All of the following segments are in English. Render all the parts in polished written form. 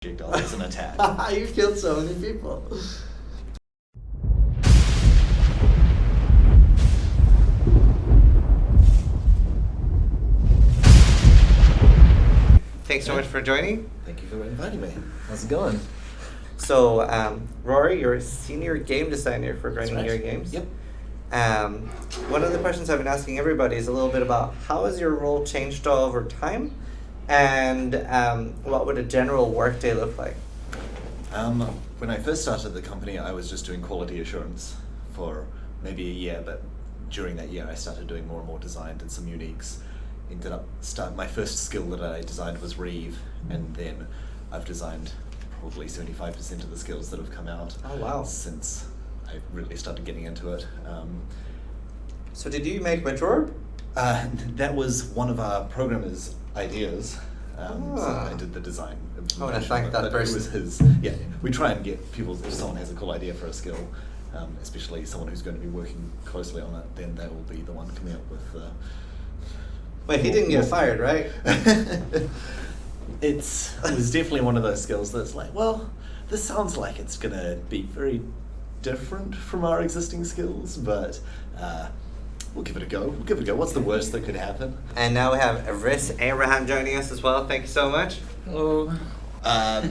projectile as an attack. You've killed so many people. Thanks so much for joining. Thank you for inviting me. How's it going? So, Rory, you're a senior game designer for Grinding That's right. Gear Games. Yep. One of the questions I've been asking everybody is a little bit about how has your role changed over time, and what would a general workday look like? When I first started the company, I was just doing quality assurance for maybe a year, but during that year I started doing more and more design, did some uniques. My first skill that I designed was Reeve, and then I've designed probably 75% of the skills that have come out. Oh, wow. Since I really started getting into it. So did you make Winter Orb? That was one of our programmers' ideas. So I did the design. I want to thank that person. It was his. Yeah, we try and get people, if someone has a cool idea for a skill, especially someone who's going to be working closely on it, then they will be the one coming up with. Wait, he didn't get fired, right? It was definitely one of those skills that's like, well, this sounds like it's going to be very different from our existing skills, but we'll give it a go. What's the worst that could happen? And now we have Rhys and Rackham joining us as well. Thank you so much. Hello. I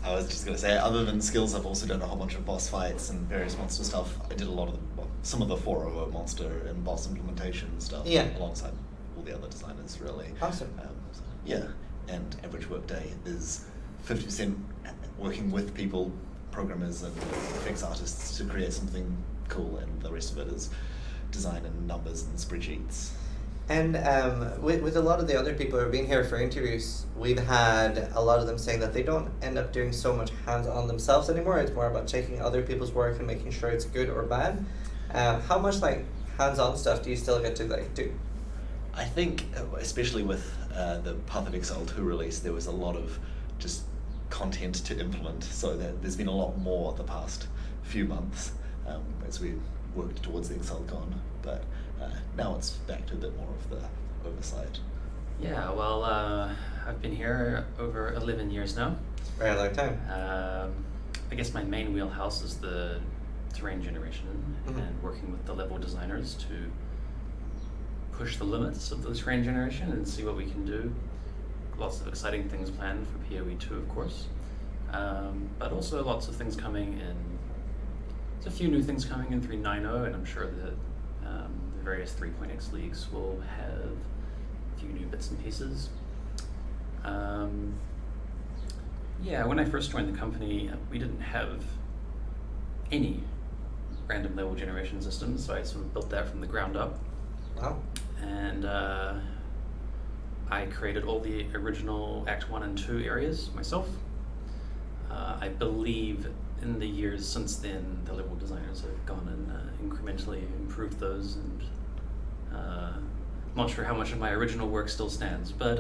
was just going to say, other than skills, I've also done a whole bunch of boss fights and various monster stuff. I did a lot of some of the 4.0 monster and boss implementation stuff alongside all the other designers, really. Awesome. Yeah, and average workday is 50% working with people, programmers and effects artists to create something cool, and the rest of it is design and numbers and spreadsheets. And with a lot of the other people who have been here for interviews, we've had a lot of them saying that they don't end up doing so much hands-on themselves anymore. It's more about taking other people's work and making sure it's good or bad. How much hands-on stuff do you still get to do? I think, especially with the Path of Exile 2 release, there was a lot of just content to implement, so that there's been a lot more the past few months as we worked towards the ExileCon, but now it's back to a bit more of the oversight. Yeah, well, I've been here over 11 years now. Very long time. I guess my main wheelhouse is the terrain generation and working with the level designers to push the limits of the terrain generation and see what we can do. Lots of exciting things planned for PoE 2, of course, but also lots of things coming in. There's a few new things coming in 3.9.0, and I'm sure that the various 3.x leagues will have a few new bits and pieces. Yeah, when I first joined the company, we didn't have any random level generation systems, so I sort of built that from the ground up. Wow. And I created all the original Act 1 and 2 areas myself. I believe in the years since then, the level designers have gone and incrementally improved those, and I'm not sure how much of my original work still stands, but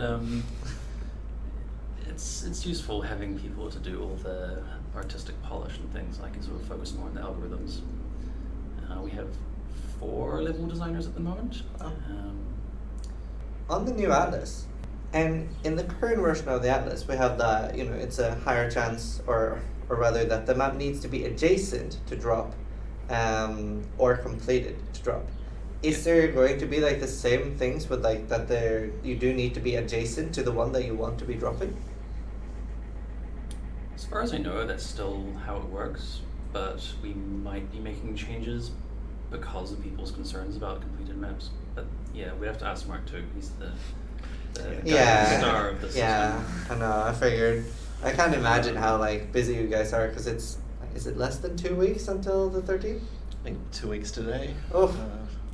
it's useful having people to do all the artistic polish and things. I can sort of focus more on the algorithms. We have 4 level designers at the moment. Oh. On the new Atlas, and in the current version of the Atlas, we have that, it's a higher chance, or rather that the map needs to be adjacent to drop, or completed to drop. Is there going to be the same things with that you do need to be adjacent to the one that you want to be dropping? As far as I know, that's still how it works, but we might be making changes because of people's concerns about completed maps. But yeah, we have to ask Mark too. He's the star of this Yeah, system. I know, I figured. I can't imagine how busy you guys are, because is it less than 2 weeks until the 13th? I think 2 weeks today. Oh,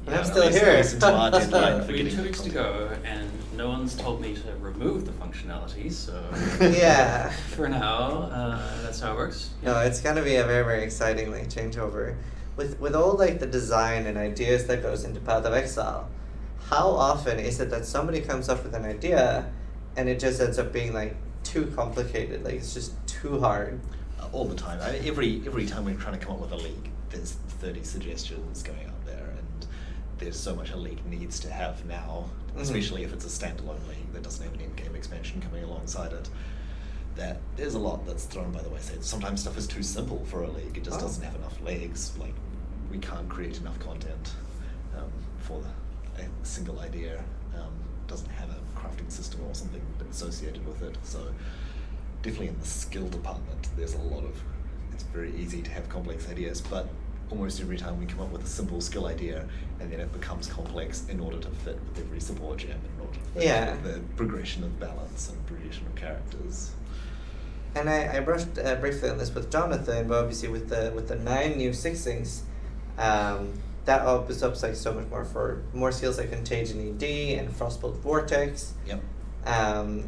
yeah, I'm still here. Until our deadline for We have getting 2 weeks to go, and no one's told me to remove the functionality, so Yeah. for now, that's how it works. No, it's gonna be a very, very exciting changeover. With all the design and ideas that goes into Path of Exile, how often is it that somebody comes up with an idea and it just ends up being too complicated, it's just too hard? All the time. Every time we're trying to come up with a league, there's 30 suggestions going out there, and there's so much a league needs to have now, especially if it's a standalone league that doesn't have an in-game expansion coming alongside it. that there's a lot that's thrown by the wayside. Sometimes stuff is too simple for a league. It just doesn't have enough legs. Like, we can't create enough content for a single idea. Doesn't have a crafting system or something associated with it. So definitely in the skill department, there's a lot of, it's very easy to have complex ideas, but almost every time we come up with a simple skill idea, and then it becomes complex in order to fit with every support gem, in order to fit with the progression of balance and progression of characters. And I brushed briefly on this with Jonathan, but obviously with the 9 new 6-inks, that opens up like so much more for more skills like Contagion ED and Frostbolt Vortex. Yep.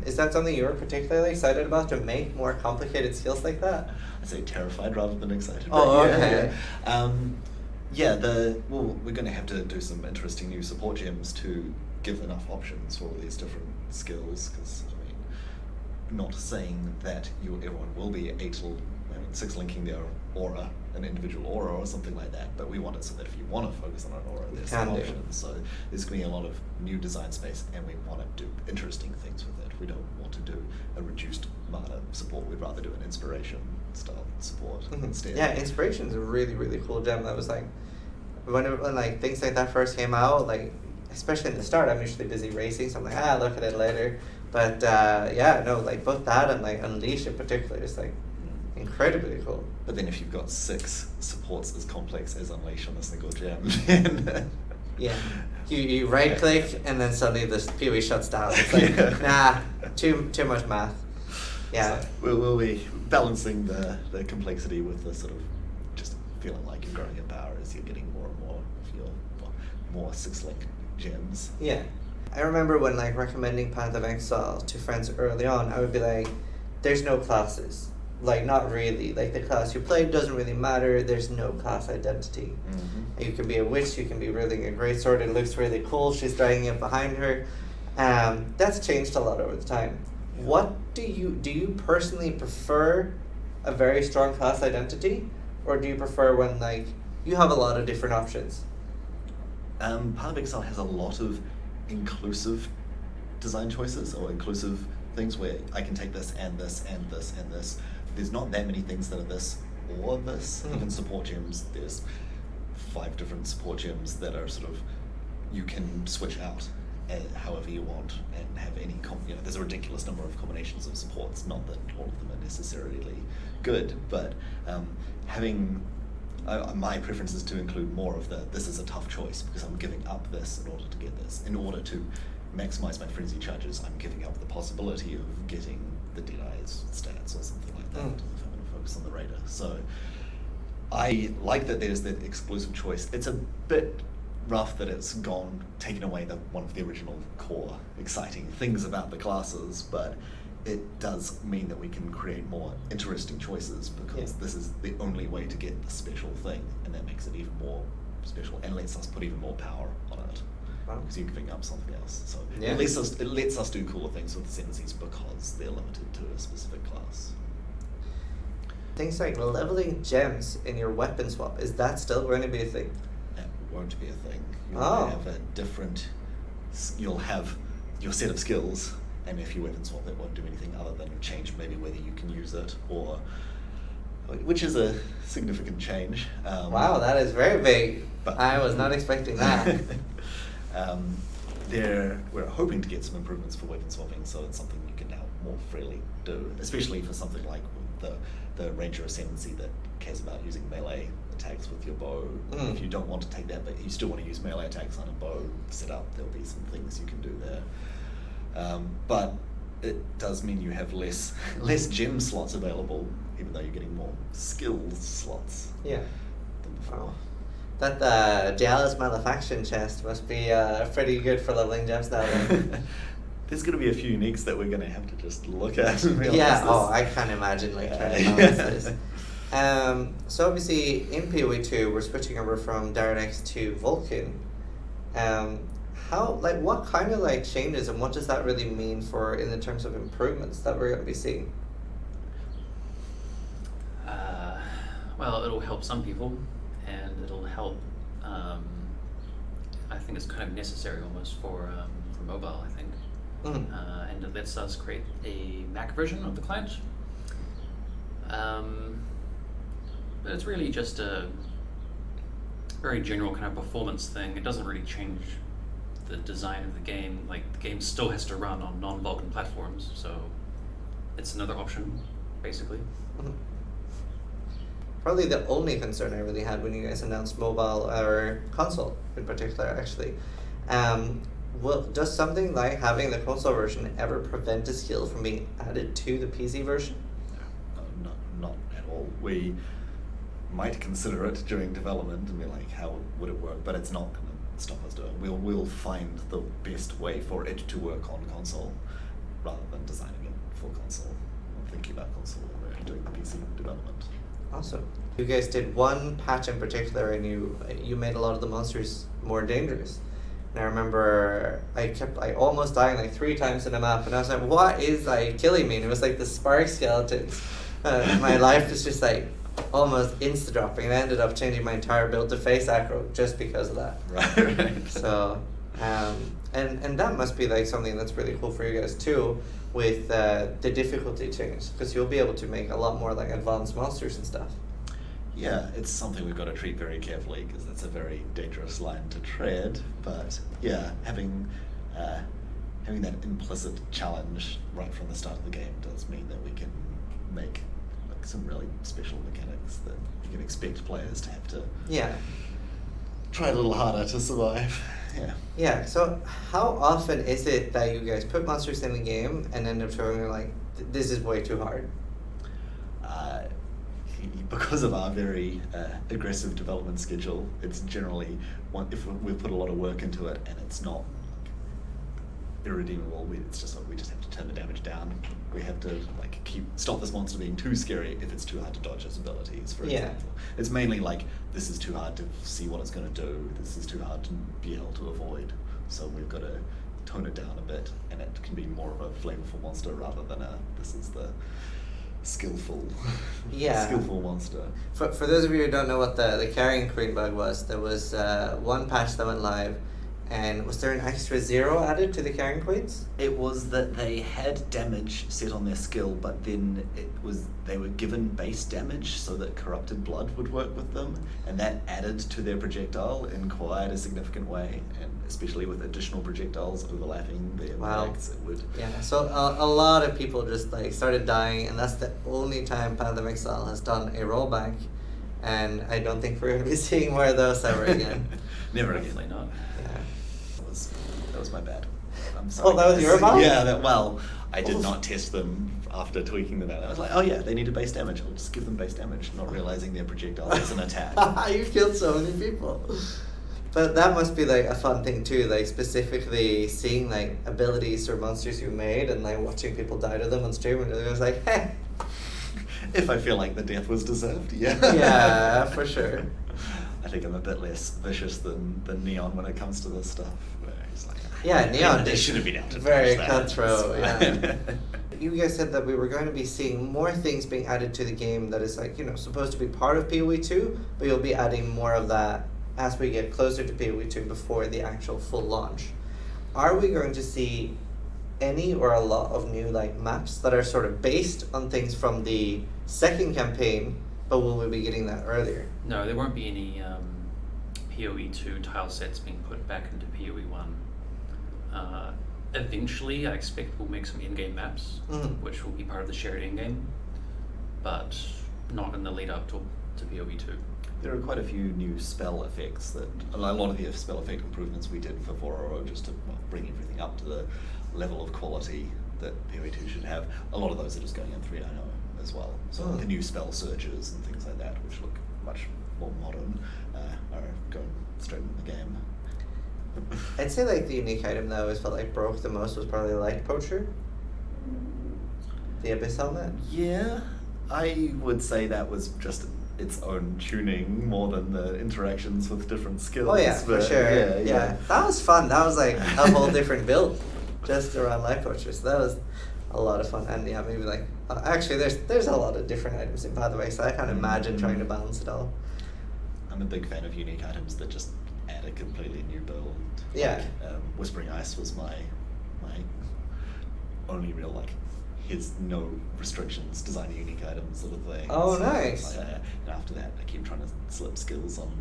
Is that something you're particularly excited about, to make more complicated skills like that? I'd say terrified rather than excited. Oh, okay. We're going to have to do some interesting new support gems to give enough options for all these different skills, because not saying that everyone will be 6-linking their aura, an individual aura or something like that, but we want it so that if you want to focus on an aura, there's some options. So there's going to be a lot of new design space, and we want to do interesting things with it. We don't want to do a reduced mana support. We'd rather do an inspiration style support instead. Yeah, inspiration is a really, really cool gem. That was like, when like things like that first came out, like especially in the start, I'm usually busy racing, so I'm like, I'll look at it later. But like both that and like Unleash in particular is like incredibly cool. But then if you've got 6 supports as complex as Unleash on a single gem, then yeah, you right click and then suddenly the PoE shuts down. It's like nah, too much math. Yeah, so we'll be balancing the complexity with the sort of just feeling like you're growing in power as you're getting more and more of your more 6-link gems. Yeah. I remember when like recommending Path of Exile to friends early on, I would be like, there's no classes. Like, not really. Like, the class you play doesn't really matter. There's no class identity. Mm-hmm. You can be a witch, you can be wielding a greatsword, it looks really cool, she's dragging it behind her. That's changed a lot over the time. What do you personally prefer a very strong class identity, or do you prefer when like you have a lot of different options? Path of Exile has a lot of inclusive design choices, or inclusive things where I can take this and this and this and this. There's not that many things that are this or this. Even support gems, there's 5 different support gems that are sort of, you can switch out however you want and have any, there's a ridiculous number of combinations of supports, not that all of them are necessarily good, but my preference is to include more of this is a tough choice because I'm giving up this in order to get this. In order to maximize my frenzy charges, I'm giving up the possibility of getting the Deadeye's stats or something like that if I'm going to focus on the Raider. So I like that there's that exclusive choice. It's a bit rough that it's taken away one of the original core exciting things about the classes, but it does mean that we can create more interesting choices because this is the only way to get the special thing, and that makes it even more special and lets us put even more power on it. Because you're giving up something else. So it lets us do cooler things with the ascendancies because they're limited to a specific class. Things like leveling gems in your weapon swap, is that still going to be a thing? That won't be a thing. You'll have your set of skills, and if you weapon swap, it won't do anything other than change maybe whether you can use it, which is a significant change. Wow, that is very big. But I was not expecting that. We're hoping to get some improvements for weapon swapping, so it's something you can now more freely do, especially for something like the Ranger Ascendancy that cares about using melee attacks with your bow. If you don't want to take that, but you still want to use melee attacks on a bow set up, there'll be some things you can do there. But it does mean you have less gem slots available, even though you're getting more skills slots than before. Wow. That Diala's Malefaction chest must be pretty good for leveling gems now then. There's going to be a few uniques that we're going to have to just look at and realize this. I can't imagine trying to balance this. So obviously in PoE 2 we're switching over from Daradex to Vulcan. What kind of changes and what does that really mean in the terms of improvements that we're going to be seeing? Well, it'll help some people, and it'll help. I think it's kind of necessary almost for mobile. I think, and it lets us create a Mac version of the client But it's really just a very general kind of performance thing. It doesn't really change the design of the game. Like, the game still has to run on non-Vulkan platforms, so it's another option, basically. Mhm. Probably the only concern I really had when you guys announced mobile or console in particular, actually. Does something like having the console version ever prevent a skill from being added to the PC version? No, not at all. We might consider it during development and be like, how would it work? But it's not going to stop us doing it. We'll find the best way for it to work on console rather than designing it for console or thinking about console when we're doing the PC development. Awesome. You guys did one patch in particular, and you made a lot of the monsters more dangerous. And I remember I almost dying like 3 times in the map, and I was like, what is like killing me? And it was like the spark skeletons. My life was just like almost insta dropping, and I ended up changing my entire build to face aggro just because of that. Right. So, and that must be like something that's really cool for you guys too, with the difficulty change, because you'll be able to make a lot more like advanced monsters and stuff. Yeah, it's something we've got to treat very carefully because it's a very dangerous line to tread. But yeah, having that implicit challenge right from the start of the game does mean that we can make like some really special mechanics that you can expect players to have to try a little harder to survive. Yeah, so how often is it that you guys put monsters in the game and end up showing like, this is way too hard? Because of our very aggressive development schedule, it's generally if we've put a lot of work into it and it's not irredeemable, we just have to turn the damage down. We have to like stop this monster being too scary if it's too hard to dodge its abilities, for example. It's mainly like, this is too hard to see what it's going to do, this is too hard to be able to avoid, so we've got to tone it down a bit, and it can be more of a flavorful monster rather than this is the skillful monster. For those of you who don't know what the carrying queen bug was, there was one patch that went live, and was there an extra 0 added to the carrying queens? It was that they had damage set on their skill, but then they were given base damage so that corrupted blood would work with them, and that added to their projectile in quite a significant way, and especially with additional projectiles overlapping the impacts, it would... Yeah, so a lot of people just like started dying, and that's the only time Path of Exile has done a rollback, and I don't think we're going to be seeing more of those ever again. Never again. Definitely not. Yeah. That was my bad. I'm sorry. Oh, that was your bad? Yeah, I did not test them after tweaking them out. I was like, oh yeah, they need a base damage. I'll just give them base damage, not realizing their projectile is an attack. You killed so many people. But that must be like a fun thing too, like specifically seeing like abilities or monsters you made and like watching people die to them on stream, and it was like, hey. If I feel like the death was deserved, yeah. Yeah, for sure. I think I'm a bit less vicious than Neon when it comes to this stuff. Where he's like, yeah, Neon they should have been able to very dodge that. cutthroat. Yeah. You guys said that we were going to be seeing more things being added to the game that is like, supposed to be part of PoE 2, but you'll be adding more of that as we get closer to PoE 2 before the actual full launch. Are we going to see any or a lot of new like maps that are sort of based on things from the second campaign, but will we be getting that earlier? No, there won't be any PoE 2 tile sets being put back into PoE 1. Eventually, I expect we'll make some in-game maps, which will be part of the shared in-game, but not in the lead up to PoE 2. There are quite a few new spell effects that a lot of the spell effect improvements we did for 4.0 just to bring everything up to the level of quality that PoE 2 should have. A lot of those are just going in 3.0 as well. So the new spell surges and things like that, which look much more modern, are going straight in the game. I'd say like the unique item that I always felt like broke the most was probably Light Poacher. The Abyss Helmet. Yeah, I would say that was just its own tuning more than the interactions with different skills. Oh yeah, for sure. Yeah, that was fun. That was like a whole different build just around Light Poacher. So that was a lot of fun. And yeah, maybe like actually there's a lot of different items in Path of Exile, so I can't imagine trying to balance it all. I'm a big fan of unique items that just add a completely new build. Yeah. Whispering Ice was my only real like here's no restrictions, design a unique item sort of thing. Oh, So, nice. and after that, I keep trying to slip skills on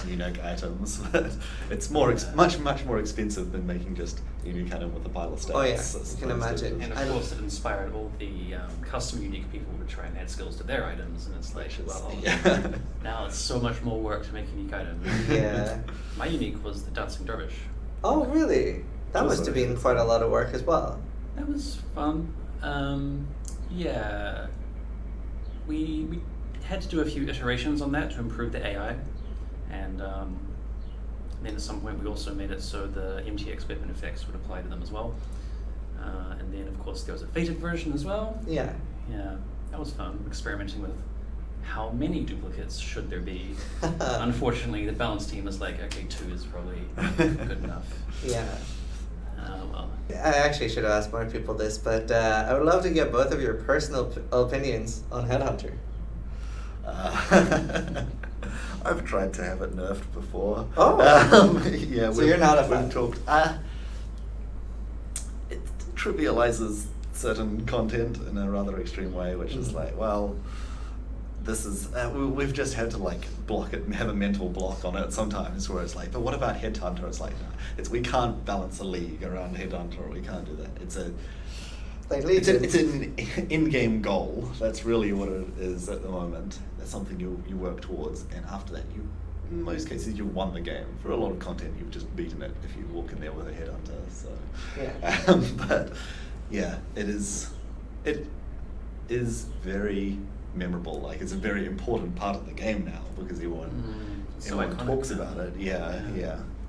unique items, but it's much more expensive than making just a unique item with a pile of stats. Oh, yeah, as you opposed can to- imagine. And I- of course, it inspired all the custom unique people to try and add skills to their items, and it's like, Which is- well, yeah. now it's so much more work to make a unique item. Yeah. My unique was the dancing dervish. Oh, really? That must have been quite a lot of work as well. That was fun. Yeah, we had to do a few iterations on that to improve the AI, and then at some point we also made it so the MTX weapon effects would apply to them as well. And then of course there was a fated version as well. Yeah. Yeah, that was fun, experimenting with how many duplicates should there be. Unfortunately, the balance team is like, okay, 2 is probably good enough. Yeah. Well, I actually should have asked more people this, but I would love to get both of your personal opinions on Headhunter. I've tried to have it nerfed before. Oh. Yeah. So you're not a fan? We've talked. It trivializes certain content in a rather extreme way, which is like, well, this is we've just had to like block it and have a mental block on it sometimes, where it's like, but what about Headhunter? It's like, no, we can't balance a league around Headhunter. We can't do that. It's an in-game goal. That's really what it is at the moment. That's something you work towards, and after that, in most cases, you've won the game. For a lot of content, you've just beaten it if you walk in there with a Headhunter. So, Yeah. But yeah, it is very memorable. Like, it's a very important part of the game now because everyone so everyone iconic talks now. about it. Yeah,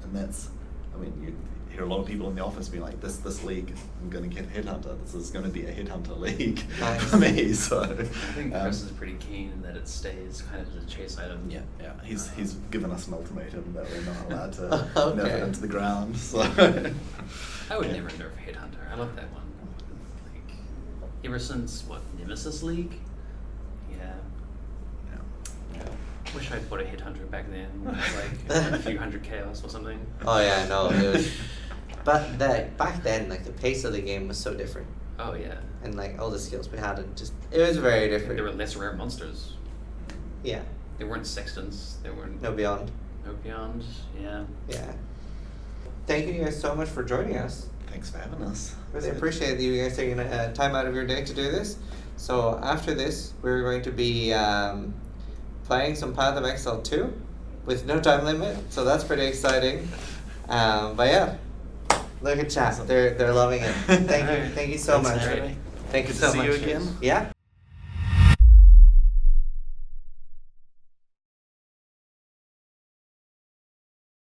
and that's. I mean, you hear a lot of people in the office being like, "This league, I'm going to get Headhunter. This is going to be a Headhunter league Nice. for me." So I think Chris is pretty keen that it stays kind of as a chase item. yeah. He's given us an ultimatum that we're not allowed to Okay. nerf it into the ground. So I would never nerf Headhunter. I love that one. Like, ever since Nemesis League? Yeah. Wish I'd bought a Headhunter back then. It was like a few hundred chaos or something. Oh yeah, no, it was. But back then, like the pace of the game was so different, Oh yeah. and like all the skills we had, it was very different. There were less rare monsters. Yeah. There weren't sextants. There weren't No beyond. no beyond. Yeah. Yeah. Thank you guys so much for joining us. thanks for having us. Really appreciate you guys taking time out of your day to do this. So after this, we're going to be playing some Path of Exile 2 with no time limit. So that's pretty exciting. But yeah, look at chat. Awesome. They're loving it. Thank you so Thanks, much. Harry. Thank you Good so to see much. you again. Yeah.